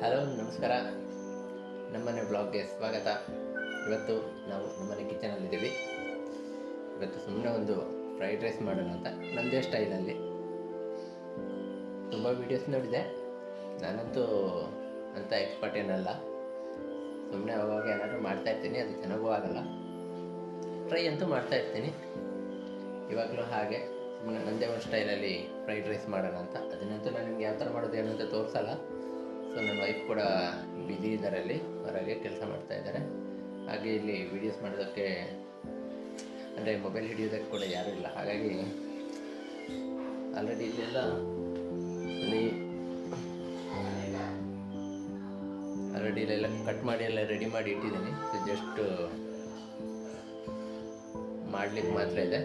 Hello ನಮಸ್ಕಾರ, ನಮ್ಮನೆ ಬ್ಲಾಗ್ಗೆ ಸ್ವಾಗತ. ಇವತ್ತು ನಾವು ನಮ್ಮನೆ ಕಿಚನಲ್ಲಿದ್ದೀವಿ. ಇವತ್ತು ಸುಮ್ಮನೆ ಒಂದು ಫ್ರೈಡ್ ರೈಸ್ ಮಾಡೋಣ ಅಂತ ನನ್ನದೇ ಸ್ಟೈಲಲ್ಲಿ. ತುಂಬ ವೀಡಿಯೋಸ್ ನೋಡಿದೆ, ನಾನಂತೂ ಅಂಥ ಎಕ್ಸ್ಪರ್ಟ್ ಏನಲ್ಲ. ಸುಮ್ಮನೆ ಅವಾಗ ಏನಾದರೂ ಮಾಡ್ತಾಯಿರ್ತೀನಿ, ಅದು ಚೆನ್ನಾಗೂ ಆಗಲ್ಲ. ಟ್ರೈ ಅಂತೂ ಮಾಡ್ತಾಯಿರ್ತೀನಿ. ಇವಾಗಲೂ ಹಾಗೆ ಸುಮ್ಮನೆ ನನ್ನದೇ ಒಂದು ಸ್ಟೈಲಲ್ಲಿ ಫ್ರೈಡ್ ರೈಸ್ ಮಾಡೋಣ ಅಂತ. ಅದನ್ನಂತೂ ನಾನು ನಿಮ್ಗೆ ಯಾವ ಥರ ಮಾಡೋದು ಏನು ಅಂತ ತೋರಿಸಲ್ಲ. ಸೊ ನನ್ನ ವೈಫ್ ಕೂಡ ಬ್ಯುಸಿ ಇದ್ದಾರೆ, ಅಲ್ಲಿ ಹೊರಗೆ ಕೆಲಸ ಮಾಡ್ತಾಯಿದ್ದಾರೆ. ಹಾಗೆ ಇಲ್ಲಿ ವೀಡಿಯೋಸ್ ಮಾಡೋದಕ್ಕೆ ಅಂದರೆ ಮೊಬೈಲ್ ಹಿಡಿಯೋದಕ್ಕೆ ಕೂಡ ಯಾರೂ ಇಲ್ಲ. ಹಾಗಾಗಿ ಆಲ್ರೆಡಿ ಇಲ್ಲೆಲ್ಲ ಇಲ್ಲೆಲ್ಲ ಕಟ್ ಮಾಡಿ ಎಲ್ಲ ರೆಡಿ ಮಾಡಿ ಇಟ್ಟಿದ್ದೀನಿ. ಜಸ್ಟ್ ಮಾಡಲಿಕ್ಕೆ ಮಾತ್ರ ಇದೆ.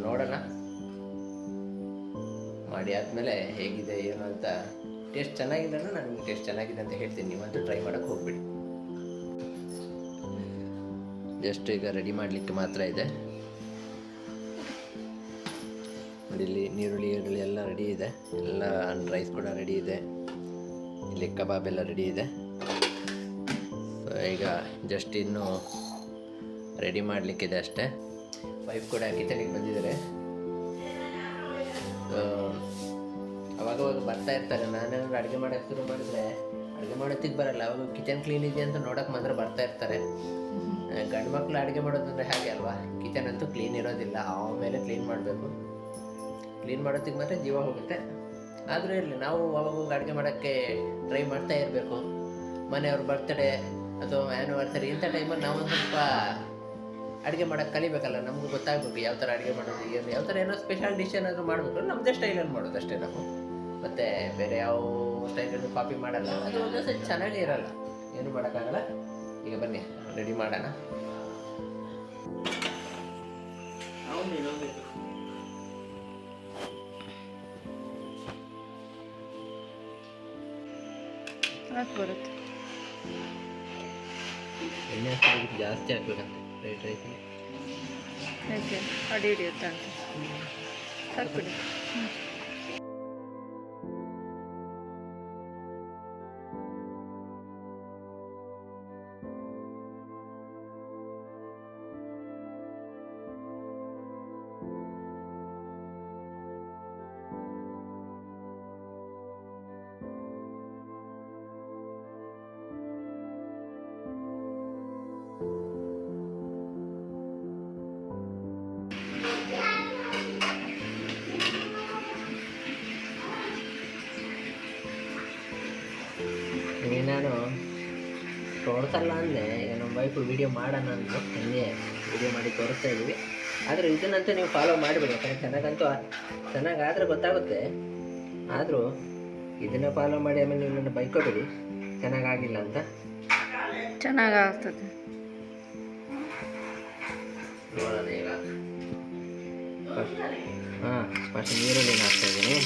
ನೋಡೋಣ, ಮಾಡಿ ಆದಮೇಲೆ ಹೇಗಿದೆ ಏನು ಅಂತ. ಟೇಸ್ಟ್ ಚೆನ್ನಾಗಿದೆ ಅಂದರೆ ನನಗೆ ಟೇಸ್ಟ್ ಚೆನ್ನಾಗಿದೆ ಅಂತ ಹೇಳ್ತೀನಿ, ನೀವಂತೂ ಟ್ರೈ ಮಾಡೋಕ್ಕೆ ಹೋಗ್ಬಿಡಿ. ಜಸ್ಟ್ ಈಗ ರೆಡಿ ಮಾಡಲಿಕ್ಕೆ ಮಾತ್ರ ಇದೆ. ನೋಡಿ, ಇಲ್ಲಿ ನೀರುಳ್ಳಿ ಎಲ್ಲ ರೆಡಿ ಇದೆ, ಎಲ್ಲ ರೈಸ್ ಕೂಡ ರೆಡಿ ಇದೆ, ಇಲ್ಲಿ ಕಬಾಬ್ ಎಲ್ಲ ರೆಡಿ ಇದೆ. ಸೊ ಈಗ ಜಸ್ಟ್ ಇನ್ನು ರೆಡಿ ಮಾಡಲಿಕ್ಕಿದೆ ಅಷ್ಟೇ. ವೈಫ್ ಕೂಡ ಕಿಚನಿಗೆ ಬಂದಿದ್ದಾರೆ. ಅವಾಗವಾಗ ಬರ್ತಾ ಇರ್ತಾರೆ. ನಾನೇನಾದ್ರು ಅಡುಗೆ ಮಾಡೋಕ್ಕೆ ಶುರು ಮಾಡಿದ್ರೆ ಅಡುಗೆ ಮಾಡೋತ್ತಿಗೆ ಬರಲ್ಲ. ಅವಾಗ ಕಿಚನ್ ಕ್ಲೀನ್ ಇದೆ ಅಂತ ನೋಡೋಕೆ ಮಾತ್ರ ಬರ್ತಾ ಇರ್ತಾರೆ. ಗಂಡು ಮಕ್ಕಳು ಅಡುಗೆ ಮಾಡೋದಂದರೆ ಹಾಗೆ ಅಲ್ವಾ, ಕಿಚನ್ ಅಂತೂ ಕ್ಲೀನ್ ಇರೋದಿಲ್ಲ, ಆಮೇಲೆ ಕ್ಲೀನ್ ಮಾಡಬೇಕು. ಕ್ಲೀನ್ ಮಾಡೋತ್ತಿಗೆ ಮಾತ್ರ ಜೀವ ಹೋಗುತ್ತೆ. ಆದರೂ ಇರಲಿ, ನಾವು ಅವಾಗ ಅಡುಗೆ ಮಾಡೋಕ್ಕೆ ಟ್ರೈ ಮಾಡ್ತಾ ಇರಬೇಕು. ಮನೆಯವ್ರ ಬರ್ತ್ಡೇ ಅಥವಾ ಆ್ಯನಿವರ್ಸರಿ ಇಂಥ ಟೈಮಲ್ಲಿ ನಾವು ಸ್ವಲ್ಪ ಅಡುಗೆ ಮಾಡೋಕ್ಕೆ ಕಲಿಬೇಕಲ್ಲ. ನಮಗೂ ಗೊತ್ತಾಗಬೇಕು ಯಾವ ಥರ ಅಡುಗೆ ಮಾಡೋದು, ಏನು ಯಾವ ಥರ ಏನೋ ಸ್ಪೆಷಲ್ ಡಿಶ್ ಏನಾದರೂ ಮಾಡಬೇಕು. ನಮ್ಮದೇ ಸ್ಟೈಲಲ್ಲಿ ಮಾಡೋದು ಅಷ್ಟೇ ನಾವು. ಮತ್ತು ಬೇರೆ ಯಾವ ಸ್ಟೈಲನ್ನು ಕಾಪಿ ಮಾಡಲ್ಲ. ಅದು ಒಂದೊಂದು ಸರಿ ಚೆನ್ನಾಗೇ ಇರಲ್ಲ, ಏನು ಮಾಡೋಕ್ಕಾಗಲ್ಲ. ಈಗ ಬನ್ನಿ ರೆಡಿ ಮಾಡೋಣ. ಬರುತ್ತೆ ಎಣ್ಣೆ ಜಾಸ್ತಿ ಹಾಕ್ಬೇಕಂತೆ ಫ್ರೈಡ್ ರೈಸ್. ಯಾಕೆ ಅಡಿ ಹಿಡಿಯುತ್ತೆ ಅಂತ ಹಾಕ್ಬಿಡಿ. ನಾನು ತೋರಿಸಲ್ಲ ಅಂದೆ. ಈಗ ನಮ್ಮ ವೈಫು ವೀಡಿಯೋ ಮಾಡೋಣ ಅಂದರು, ಹಂಗೆ ವೀಡಿಯೋ ಮಾಡಿ ತೋರಿಸ್ತಾ ಇದ್ದೀವಿ. ಆದರೆ ಇದನ್ನಂತೂ ನೀವು ಫಾಲೋ ಮಾಡಿಬಿಡಿ, ಯಾಕಂದರೆ ಚೆನ್ನಾಗಾದರೆ ಗೊತ್ತಾಗುತ್ತೆ. ಆದರೂ ಇದನ್ನು ಫಾಲೋ ಮಾಡಿ ಆಮೇಲೆ ನೀವು ನನ್ನ ಬೈಕೋಬೇಡಿ ಚೆನ್ನಾಗಾಗಿಲ್ಲ ಅಂತ. ಚೆನ್ನಾಗಾಗ್ತದೆ. ನೋಡೋಣ ಈಗ. ಫಸ್ಟ್ ನೀರಲ್ಲಿ ಹಾಕ್ತಾ ಇದ್ದೀನಿ.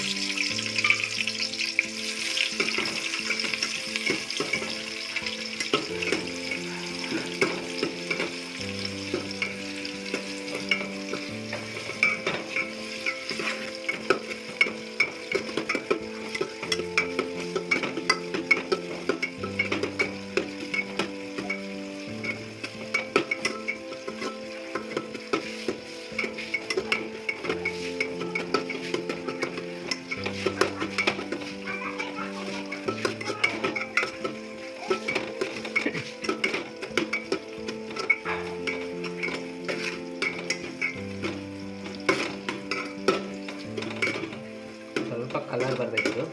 ಸ್ವಲ್ಪ ಕಲರ್ ಬರಬೇಕಿದು.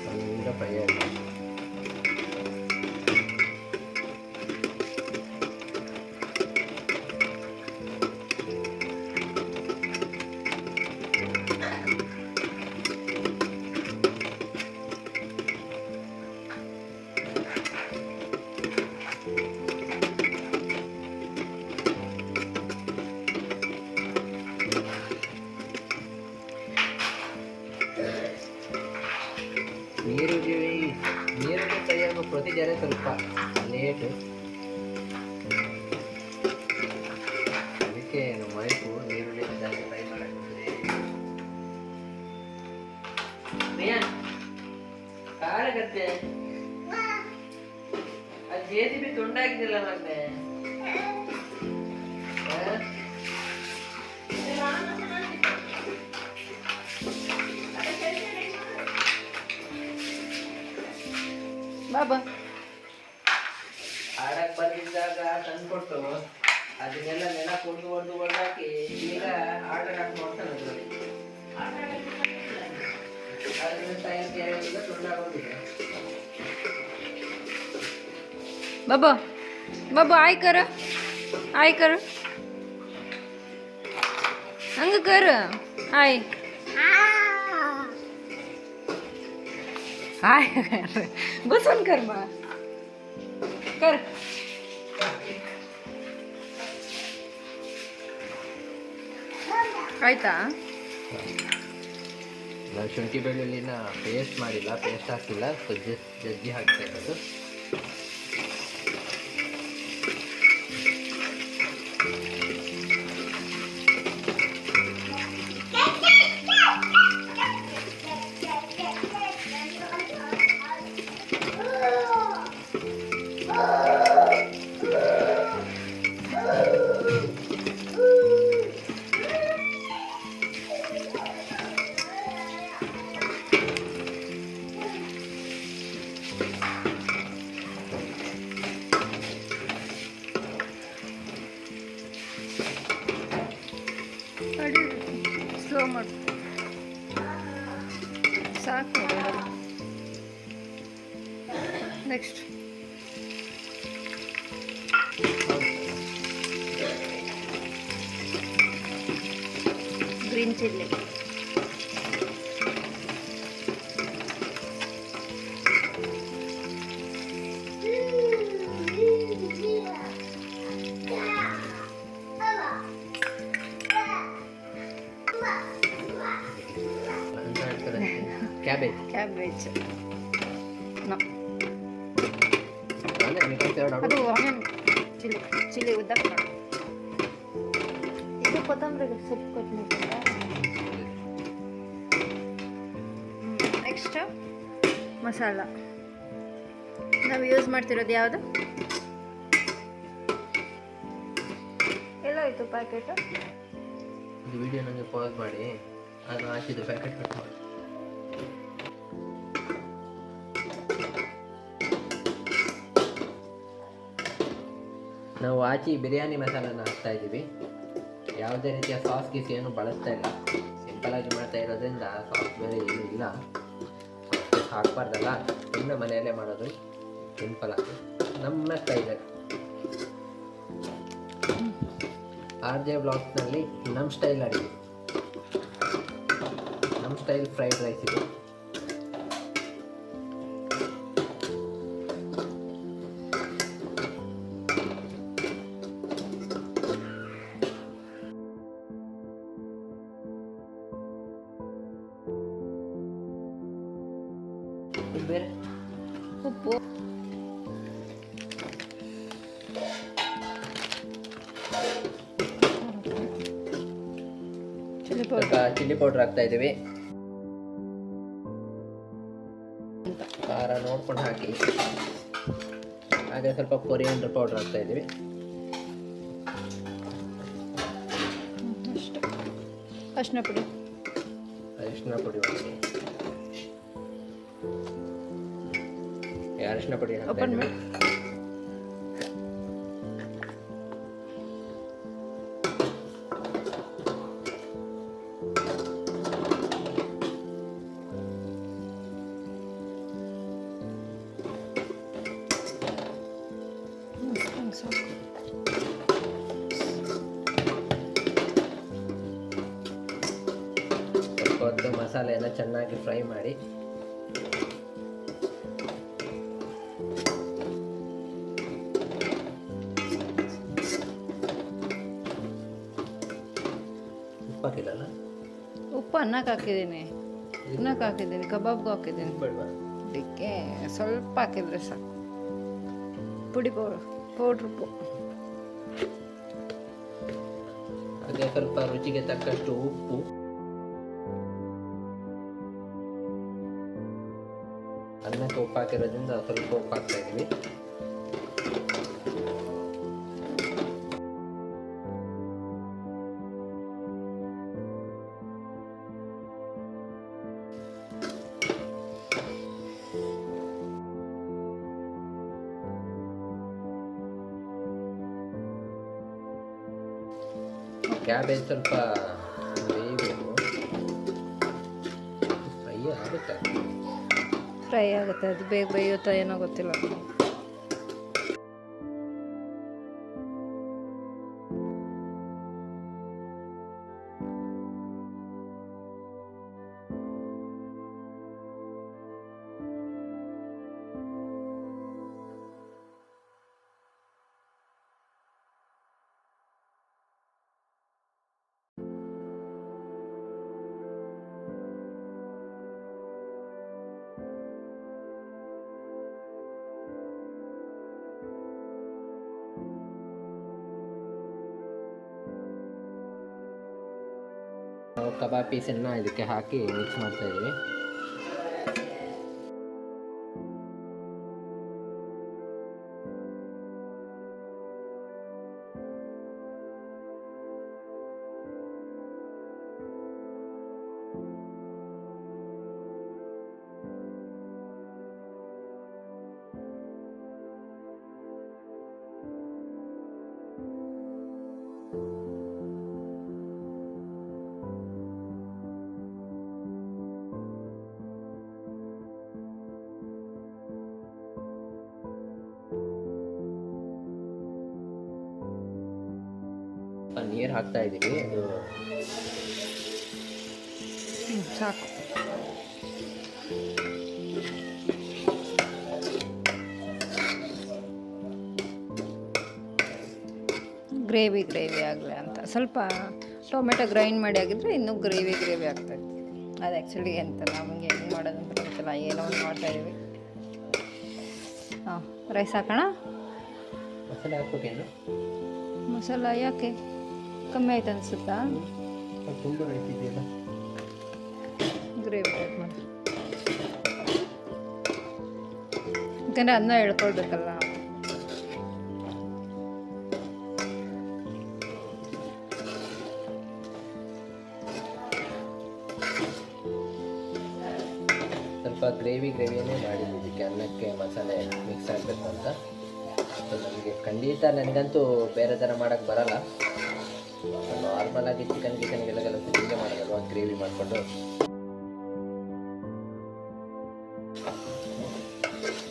ಸ್ವಲ್ಪ ಫ್ರೈ ಆಗಿ ನೀರುಳ್ಳಿ ಫ್ರೈ ಆಗೋ ಪ್ರೊಸೀಜರೇ ಸ್ವಲ್ಪ ಲೇಟು. ಅದಕ್ಕೆ ನಮ್ಮ ವೈಫು ನೀರುಳ್ಳಿ ಜಾಸ್ತಿ ಫ್ರೈ ಮಾಡೋಕ್ಕೆ ಮತ್ತೆ ಅದು JCB ತುಂಡಾಗಿದ್ದಿಲ್ಲ ಮತ್ತೆ ಬಾಬಾ ಆಡಕ್ ಬಂದಿದ್ದಾಗ ತಂದ್ಕೊಟ್ಟು ಅದನ್ನೆಲ್ಲ ನೆಲ ಕೊಟ್ಟು ಹೊಡೆದು ಹೊಡೆದಾಕಿ ಈಗ ಆಟ ಮಾಡ್ತಾನೆ ಅದ್ರ ಟೈಮ್ ತುಂಡಾಗೋದಿದೆ. बाबा बाबा आय कर हंग कर आय आय बसून कर मग कर ಆಯ್ತಾ ನಾವು ಶುಂಠಿ ಬೆಳ್ಳುಳ್ಳಿನ ಪೇಸ್ಟ್ ಮಾಡಿಲ್ಲ, ಪೇಸ್ಟ್ ಹಾಕಿಲ್ಲ, ಜಜ್ಜಿ ಹಾಕ್ತಾ ಇರೋದು. ಸ್ಲೋ ಮಾಡು ಸಾಕು. ನೆಕ್ಸ್ಟ್ ಗ್ರೀನ್ ಚಿಲ್ಲಿ, ಕ್ಯಾಬೇಜ್ ಅದು ಆನಿಯನ್ ಚಿಲ್ಲಿ ಉದ್ದಕ್ಕೆ ಮಾಡು. ಇದು ಕೊತ್ತಂಬರಿ ಸೊಪ್ಪು ಕಟ್ ಮಾಡ್ಕೊಂಡ. ನೆಕ್ಸ್ಟ್ ಮಸಾಲ ನಾವು ಯೂಸ್ ಮಾಡ್ತಿರೋದು ಯಾವುದು? ಎಲ್ಲೋಯ್ತು ಪ್ಯಾಕೆಟು? ಇದು ವಿಡಿಯೋ ನನಗೆ ಪಾಸ್ ಮಾಡಿ ಅದನ್ನು ಹಾಕಿದ್ದು ಪ್ಯಾಕೆಟ್ ಕಟ್ ಮಾಡಿ. ನಾವು ಆಚಿ ಬಿರಿಯಾನಿ ಮಸಾಲಾನ ಹಾಕ್ತಾ ಇದ್ದೀವಿ. ಯಾವುದೇ ರೀತಿಯ ಸಾಸ್ ಗೀಸ್ ಏನು ಬಳಸ್ತಾ ಇಲ್ಲ, ಸಿಂಪಲಾಗಿ ಮಾಡ್ತಾ ಇರೋದ್ರಿಂದ ಸಾಸ್ ಬೇರೆ ಏನೂ ಇಲ್ಲ, ಹಾಕ್ಬಾರ್ದಲ್ಲ, ಸುಮ್ಮನೆ ಮನೆಯಲ್ಲೇ ಮಾಡೋದು ಸಿಂಪಲಾಗಿ ನಮ್ಮ ಸ್ಟೈಲಲ್ಲಿ. RJ ಬ್ಲಾಗ್ಸ್ನಲ್ಲಿ ನಮ್ಮ ಸ್ಟೈಲ್ ಅಡಿಗೆ, ನಮ್ಮ ಸ್ಟೈಲ್ ಫ್ರೈಡ್ ರೈಸ್ ಇದು. ಬೇರೆ ಉಪ್ಪು, ಚಿಲ್ಲಿ ಪೌಡರ್ ಹಾಕ್ತಾ ಇದ್ದೀವಿ. ಖಾರ ನೋಡ್ಕೊಂಡು ಹಾಕಿ. ಹಾಗೆ ಸ್ವಲ್ಪ ಕೊರಿಯಾಂಡರ್ ಪೌಡರ್ ಹಾಕ್ತಾ ಇದ್ದೀವಿ. ಅರಿಶಿನ ಪುಡಿ ಅರಿಶಿನ ಪುಡಿ ಹಾಕ್ತಾ ಇದ್ದೀವಿ. ಸ್ವಲ್ಪ ಮಸಾಲೆ ಎಲ್ಲ ಚೆನ್ನಾಗಿ ಫ್ರೈ ಮಾಡಿ ಉಪ್ಪಾಕಿಲ್ಲ. ಉಪ್ಪು ಅನ್ನಕ್ಕೆ ಹಾಕಿದ್ದೀನಿ, ಕಬಾಬ್ಗೂ ಹಾಕಿದ್ದೀನಿ. ಬೇಡವಾ? ಅದಕ್ಕೆ ಸ್ವಲ್ಪ ಹಾಕಿದ್ರೆ ಸಾಕು. ಪುಡಿ ಪೌಡ್ರ್ ಉಪ್ಪು, ಹಾಗೆ ಸ್ವಲ್ಪ ರುಚಿಗೆ ತಕ್ಕಷ್ಟು ಉಪ್ಪು, ಅನ್ನಕ್ಕೆ ಉಪ್ಪು ಹಾಕಿರೋದ್ರಿಂದ ಸ್ವಲ್ಪ ಉಪ್ಪು ಹಾಕ್ತಾ ಇದ್ವಿ. ಕ್ಯಾಬೇಜ್ ಸ್ವಲ್ಪ ಬೇಯಬೇಕು, ಫ್ರೈ ಆಗುತ್ತೆ. ಫ್ರೈ ಆಗುತ್ತೆ, ಅದು ಬೇಗ ಬೇಯುತ್ತಾ ಏನೋ ಗೊತ್ತಿಲ್ಲ. ನಾವು ಕಬಾಬ್ ಪೀಸನ್ನು ಇದಕ್ಕೆ ಹಾಕಿ ಮಿಕ್ಸ್ ಮಾಡ್ತಾ ಇದ್ವಿ. ನೀರು ಹಾಕ್ತಾ ಇದ್ದೀವಿ. ಅದು ಸಾಕು. ಗ್ರೇವಿ ಆಗಲಿ ಅಂತ ಸ್ವಲ್ಪ ಟೊಮೆಟೊ ಗ್ರೈಂಡ್ ಮಾಡಿ ಆಗಿದ್ರೆ ಇನ್ನೂ ಗ್ರೇವಿ ಆಗ್ತಾಯಿತ್ತು. ಅದು ಆ್ಯಕ್ಚುಲಿ ಅಂತ ನಮಗೆ ಹೆಂಗೆ ಮಾಡೋದಂತ ಗೊತ್ತಿಲ್ಲ, ಏನೋ ಒಂದು ಮಾಡ್ತಾಯಿದ್ದೀವಿ. ಹಾಂ, ರೈಸ್ ಹಾಕೋಣ. ಮಸಾಲೆ ಹಾಕ್ಬೇಕೇನು? ಮಸಾಲ ಯಾಕೆ ಕಮ್ಮಿ ಆಯ್ತು ಅನಿಸುತ್ತಾ? ತುಂಬ ರೈಸ್ ಇದೆಯಲ್ಲ, ಗ್ರೇವಿ ಟೈಪ್ ಮಾಡಿ. ಯಾಕಂದರೆ ಅನ್ನ ಹೇಳ್ಕೊಳ್ಬೇಕಲ್ಲ. ಸ್ವಲ್ಪ ಗ್ರೇವಿಯನ್ನೇ ಮಾಡಿದ್ದು ಇದಕ್ಕೆ, ಅನ್ನಕ್ಕೆ ಮಸಾಲೆ ಮಿಕ್ಸ್ ಆಗಬೇಕು ಅಂತ. ನನಗೆ ಖಂಡಿತ ನನಗಂತೂ ಬೇರೆ ಥರ ಮಾಡೋಕ್ಕೆ ಬರಲ್ಲ. ನಾರ್ಮಲಾಗಿ ಚಿಕನ್ಗೆಲ್ಲ ಹಿಂಗೆ ಮಾಡೋದಲ್ವ, ಗ್ರೇವಿ ಮಾಡಿಕೊಂಡು.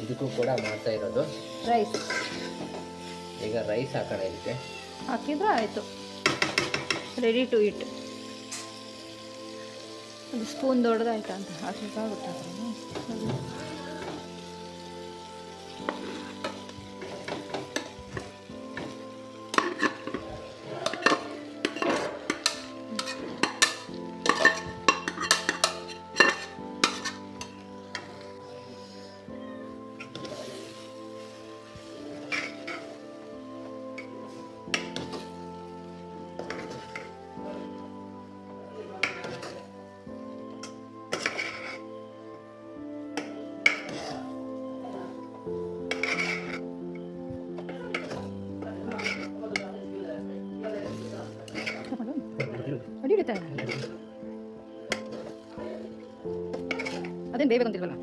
ಇದಕ್ಕೂ ಕೂಡ ಮಾಡ್ತಾ ಇರೋದು ರೈಸ್. ಈಗ ರೈಸ್ ಹಾಕೋಣ ಇದಕ್ಕೆ. ಹಾಕಿದ್ರೆ ಆಯಿತು, ರೆಡಿ ಟು ಈಟ್. ಅದು ಸ್ಪೂನ್ ದೊಡ್ಡದಾಯ್ತಾ ಅಂತ ಹಾಕಲಿಕ್ಕಾಗುತ್ತೆ. ಅಡಿ ಹಿಡಿತಾ ಅದೇನು ಬೇಯಬೇಕಂತಿಲ್ವಲ್ಲ.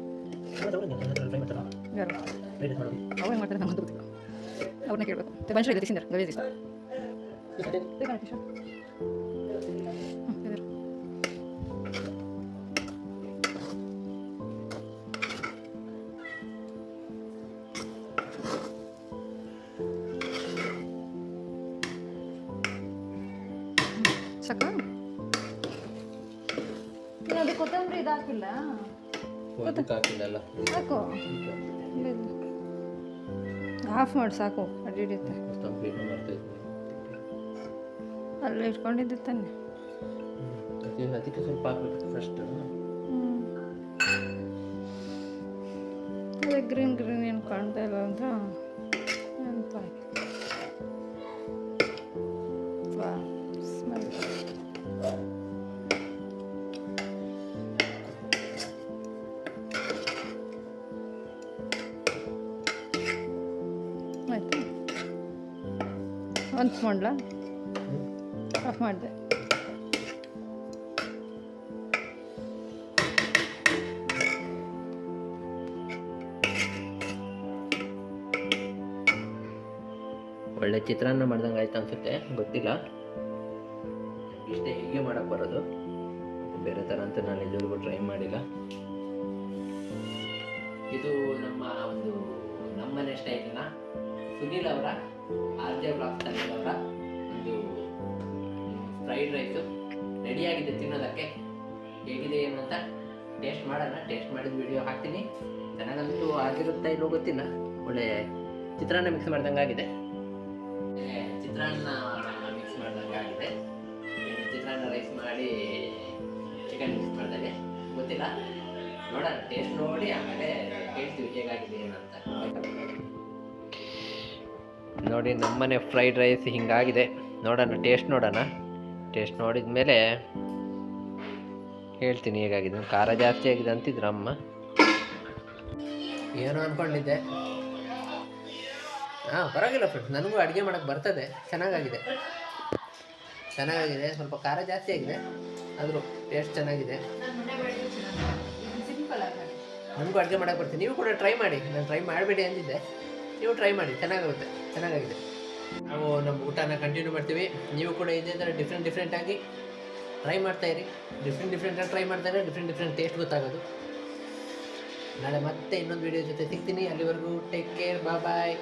ಯಾರು ಅವ್ರು ಹೆಂಗೆ ಮಾಡ್ತಾರೆ ನಮ್ಗೆ ಗೊತ್ತಿಲ್ಲ, ಅವ್ರನ್ನ ಕೇಳಬೇಕು. ಮನುಷ್ಯ ಇದೆ ತಿಂದರೆ ಗಲೀಜ್ ಇಷ್ಟ. ಸಾಕ ಅದು ಕೊತ್ತಂಬರಿ ಇದು ಹಾಕಿಲ್ಲ, ಹಾಕಿಲ್ಲಲ್ಲ, ಸಾಕು. ಆಫ್ ಮಾಡಿ ಸಾಕು, ಅಡಿ ಹಿಡಿಯುತ್ತೆ. ಅಲ್ಲೇ ಇಟ್ಕೊಂಡಿದ್ದೆ ತಾನೆ, ಅದಕ್ಕೆ ಸ್ವಲ್ಪ ಹಾಕ್ಬೇಕು ಫಸ್ಟ್. ಅದೇ ಗ್ರೀನ್ ಏನು ಕಾಣ್ತಾ ಇಲ್ಲ ಅಂತ ಅಂತ ಸ್ಮೆಲ್. ಒಂದು ಸ್ಪೂನ್ಲ ಆಫ್ ಮಾಡಿದೆ. ಒಳ್ಳೆ ಚಿತ್ರಾನ್ನ ಮಾಡ್ದಂಗೆ ಆಯ್ತು ಅನ್ಸುತ್ತೆ, ಗೊತ್ತಿಲ್ಲ. ಇಷ್ಟೇ ಹೀಗೆ ಮಾಡಕ್ಕೆ ಬರೋದು, ಬೇರೆ ಥರ ಅಂತೂ ನಾನು ಇದುವರೆಗೂ ಟ್ರೈ ಮಾಡಿಲ್ಲ. ಇದು ನಮ್ಮನೆ ಸ್ಟೈಲ್ನ ಸುನೀಲ್ ಅವರ RJ Vlogs ಚಾನೆಲ್ ಅವರ ಒಂದು ಫ್ರೈಡ್ ರೈಸು ರೆಡಿಯಾಗಿದೆ ತಿನ್ನೋದಕ್ಕೆ. ಹೇಗಿದೆ ಏನು ಅಂತ ಟೇಸ್ಟ್ ಮಾಡೋಣ. ಟೇಸ್ಟ್ ಮಾಡಿದ ವಿಡಿಯೋ ಹಾಕ್ತೀನಿ. ಚೆನ್ನಾಗಂತೂ ಆಗಿರುತ್ತಾ ಇಲ್ಲೋ ಗೊತ್ತಿಲ್ಲ. ಒಳ್ಳೆ ಚಿತ್ರಾನ್ನ ಮಿಕ್ಸ್ ಮಾಡ್ದಂಗೆ ಆಗಿದೆ. ಚಿತ್ರಾನ್ನ ಮಿಕ್ಸ್ ಮಾಡ್ದಂಗೆ ಆಗಿದೆ. ಚಿತ್ರಾನ್ನ ರೈಸ್ ಮಾಡಿ ಚಿಕನ್ ಮಿಕ್ಸ್ ಮಾಡ್ದಂಗೆ ಗೊತ್ತಿಲ್ಲ. ನೋಡೋಣ, ಟೇಸ್ಟ್ ನೋಡಿ ಆಮೇಲೆ ಹೇಳ್ತೀವಿ ಹೇಗಾಗಿದೆ ಏನಂತ. ನೋಡಿ ನಮ್ಮನೆ ಫ್ರೈಡ್ ರೈಸ್ ಹಿಂಗಾಗಿದೆ. ನೋಡೋಣ, ಟೇಸ್ಟ್ ನೋಡೋಣ. ಟೇಸ್ಟ್ ನೋಡಿದ ಮೇಲೆ ಹೇಳ್ತೀನಿ ಹೇಗಾಗಿದೆ. ಖಾರ ಜಾಸ್ತಿ ಆಗಿದೆ ಅಂತಿದ್ರು ಅಮ್ಮ. ಏನೋ ಅಂದ್ಕೊಂಡಿದ್ದೆ. ಪರವಾಗಿಲ್ಲ ಫ್ರೆಂಡ್ಸ್, ನನಗೂ ಅಡುಗೆ ಮಾಡೋಕ್ಕೆ ಬರ್ತದೆ. ಚೆನ್ನಾಗಾಗಿದೆ. ಸ್ವಲ್ಪ ಖಾರ ಜಾಸ್ತಿ ಆಗಿದೆ, ಆದರೂ ಟೇಸ್ಟ್ ಚೆನ್ನಾಗಿದೆ. ನನಗೂ ಅಡುಗೆ ಮಾಡೋಕ್ಕೆ ಬರ್ತೀನಿ. ನೀವು ಕೂಡ ಟ್ರೈ ಮಾಡಿ. ನಾನು ಟ್ರೈ ಮಾಡಬೇಡಿ ಅಂದಿದ್ದೆ, ನೀವು ಟ್ರೈ ಮಾಡಿ. ಚೆನ್ನಾಗಾಗಿದೆ. ನಾವು ನಮ್ಮ ಊಟನ ಕಂಟಿನ್ಯೂ ಮಾಡ್ತೀವಿ. ನೀವು ಕೂಡ ಇದೇ ಥರ ಡಿಫ್ರೆಂಟಾಗಿ ಟ್ರೈ ಮಾಡ್ತಾಯಿರಿ. ಡಿಫ್ರೆಂಟಾಗಿ ಟ್ರೈ ಮಾಡ್ತಾರೆ, ಡಿಫ್ರೆಂಟ್ ಟೇಸ್ಟ್ ಗೊತ್ತಾಗೋದು. ನಾಳೆ ಮತ್ತೆ ಇನ್ನೊಂದು ವೀಡಿಯೋ ಜೊತೆ ಸಿಗ್ತೀನಿ. ಅಲ್ಲಿವರೆಗೂ ಟೇಕ್ ಕೇರ್, ಬಾಯ್.